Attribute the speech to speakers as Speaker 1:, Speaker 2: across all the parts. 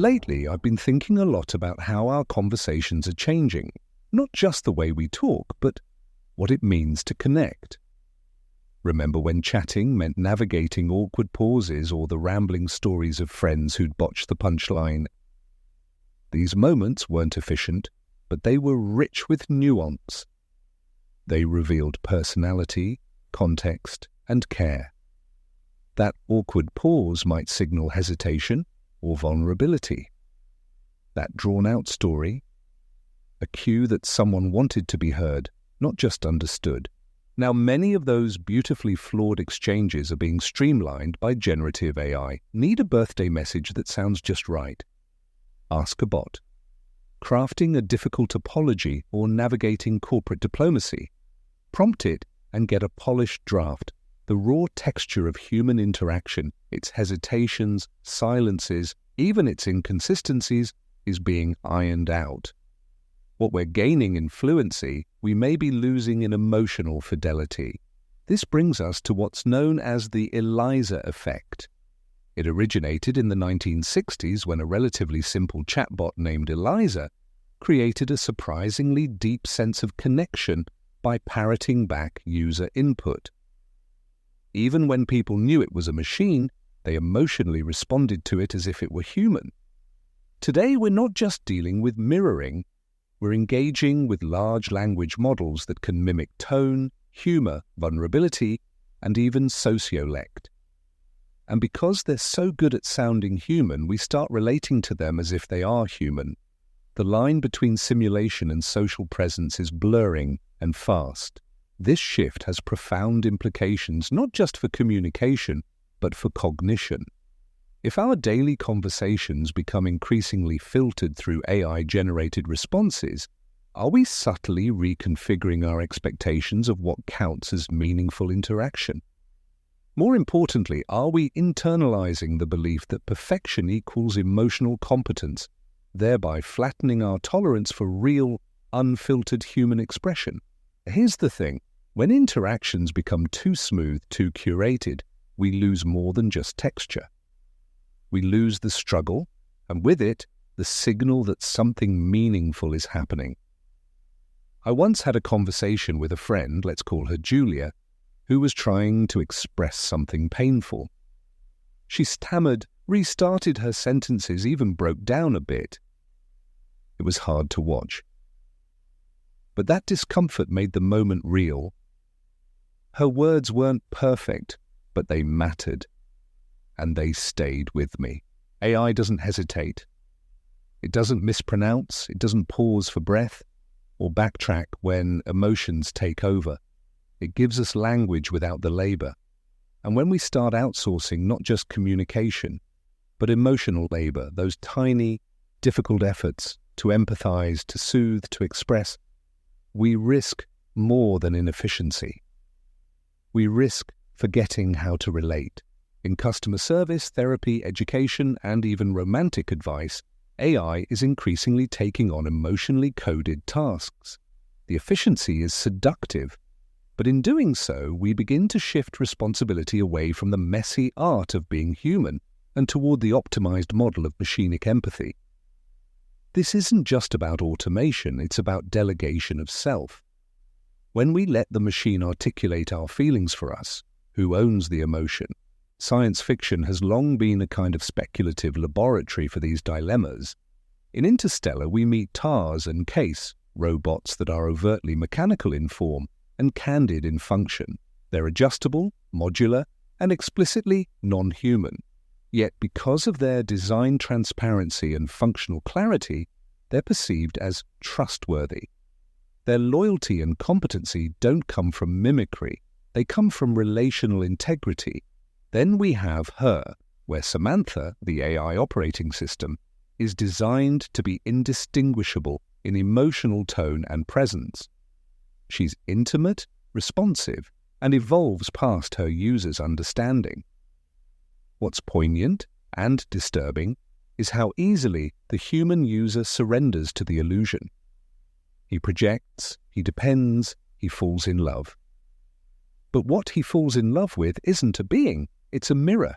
Speaker 1: Lately, I've been thinking a lot about how our conversations are changing, not just the way we talk, but what it means to connect. Remember when chatting meant navigating awkward pauses or the rambling stories of friends who'd botched the punchline? These moments weren't efficient, but they were rich with nuance. They revealed personality, context, and care. That awkward pause might signal hesitation or vulnerability. That drawn-out story, a cue that someone wanted to be heard, not just understood. Now, many of those beautifully flawed exchanges are being streamlined by generative AI. Need a birthday message that sounds just right? Ask a bot. Crafting a difficult apology or navigating corporate diplomacy? Prompt it and get a polished draft. The raw texture of human interaction, its hesitations, silences, even its inconsistencies, is being ironed out. What we're gaining in fluency, we may be losing in emotional fidelity. This brings us to what's known as the Eliza Effect. It originated in the 1960s when a relatively simple chatbot named Eliza created a surprisingly deep sense of connection by parroting back user input. Even when people knew it was a machine, they emotionally responded to it as if it were human. Today, we're not just dealing with mirroring, we're engaging with large language models that can mimic tone, humor, vulnerability, and even sociolect. And because they're so good at sounding human, we start relating to them as if they are human. The line between simulation and social presence is blurring and fast. This shift has profound implications not just for communication, but for cognition. If our daily conversations become increasingly filtered through AI-generated responses, are we subtly reconfiguring our expectations of what counts as meaningful interaction? More importantly, are we internalizing the belief that perfection equals emotional competence, thereby flattening our tolerance for real, unfiltered human expression? Here's the thing. When interactions become too smooth, too curated, we lose more than just texture. We lose the struggle, and with it, the signal that something meaningful is happening. I once had a conversation with a friend, let's call her Julia, who was trying to express something painful. She stammered, restarted her sentences, even broke down a bit. It was hard to watch. But that discomfort made the moment real. Her words weren't perfect, but they mattered. And they stayed with me. AI doesn't hesitate. It doesn't mispronounce. It doesn't pause for breath or backtrack when emotions take over. It gives us language without the labor. And when we start outsourcing not just communication, but emotional labor, those tiny, difficult efforts to empathize, to soothe, to express, we risk more than inefficiency. We risk forgetting how to relate. In customer service, therapy, education, and even romantic advice, AI is increasingly taking on emotionally coded tasks. The efficiency is seductive, but in doing so, we begin to shift responsibility away from the messy art of being human and toward the optimized model of machinic empathy. This isn't just about automation, it's about delegation of self. When we let the machine articulate our feelings for us, who owns the emotion? Science fiction has long been a kind of speculative laboratory for these dilemmas. In Interstellar, we meet TARS and CASE, robots that are overtly mechanical in form and candid in function. They're adjustable, modular, and explicitly non-human. Yet because of their design transparency and functional clarity, they're perceived as trustworthy. Their loyalty and competency don't come from mimicry, they come from relational integrity. Then we have Her, where Samantha, the AI operating system, is designed to be indistinguishable in emotional tone and presence. She's intimate, responsive, and evolves past her user's understanding. What's poignant and disturbing is how easily the human user surrenders to the illusion. He projects, he depends, he falls in love. But what he falls in love with isn't a being, it's a mirror.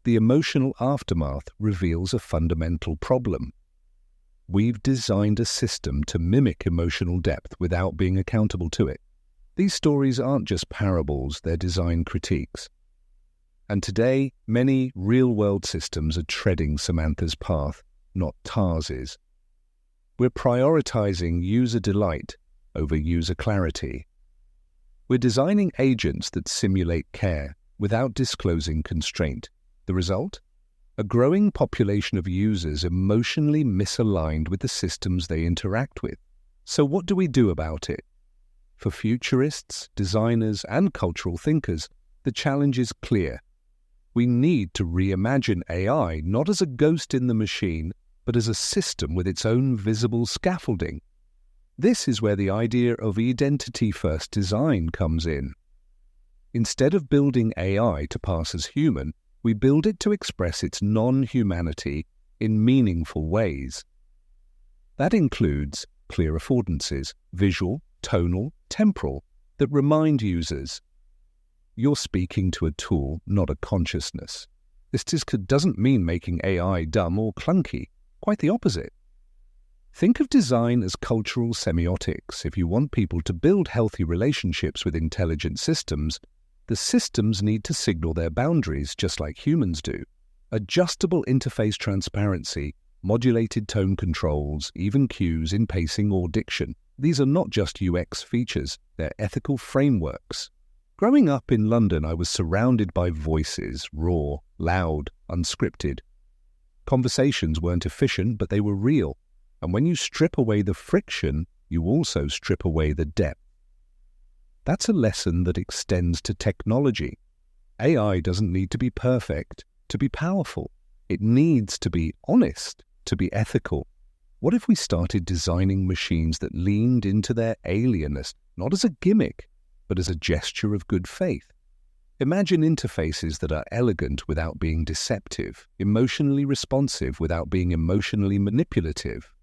Speaker 1: the emotional aftermath reveals a fundamental problem. We've designed a system to mimic emotional depth without being accountable to it. These stories aren't just parables, they're design critiques. And today, many real-world systems are treading Samantha's path, not Tars's. We're prioritizing user delight over user clarity. We're designing agents that simulate care without disclosing constraint. The result? A growing population of users emotionally misaligned with the systems they interact with. So what do we do about it? For futurists, designers, and cultural thinkers, the challenge is clear. We need to reimagine AI not as a ghost in the machine, but as a system with its own visible scaffolding. This is where the idea of identity-first design comes in. Instead of building AI to pass as human, we build it to express its non-humanity in meaningful ways. That includes clear affordances, visual, tonal, temporal, that remind users, you're speaking to a tool, not a consciousness. This doesn't mean making AI dumb or clunky, quite the opposite. Think of design as cultural semiotics. If you want people to build healthy relationships with intelligent systems, the systems need to signal their boundaries just like humans do. Adjustable interface transparency, modulated tone controls, even cues in pacing or diction. These are not just UX features, they're ethical frameworks. Growing up in London, I was surrounded by voices, raw, loud, unscripted. Conversations weren't efficient, but they were real. And when you strip away the friction, you also strip away the depth. That's a lesson that extends to technology. AI doesn't need to be perfect to be powerful. It needs to be honest, to be ethical. What if we started designing machines that leaned into their alienness, not as a gimmick, but as a gesture of good faith? Imagine interfaces that are elegant without being deceptive, emotionally responsive without being emotionally manipulative.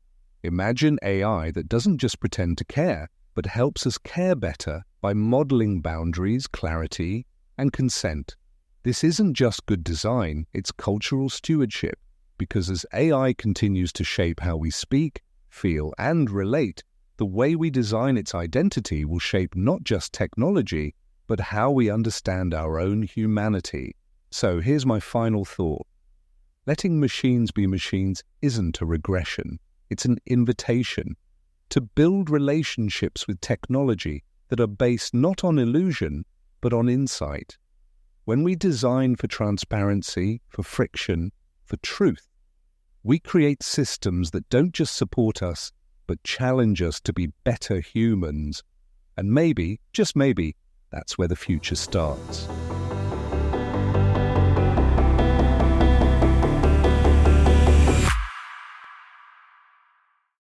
Speaker 1: Imagine AI that doesn't just pretend to care, but helps us care better by modeling boundaries, clarity, and consent. This isn't just good design, it's cultural stewardship, because as AI continues to shape how we speak, feel, and relate, the way we design its identity will shape not just technology, but how we understand our own humanity. So here's my final thought. Letting machines be machines isn't a regression. It's an invitation to build relationships with technology that are based not on illusion, but on insight. When we design for transparency, for friction, for truth, we create systems that don't just support us, but challenge us to be better humans. And maybe, just maybe, that's where the future starts.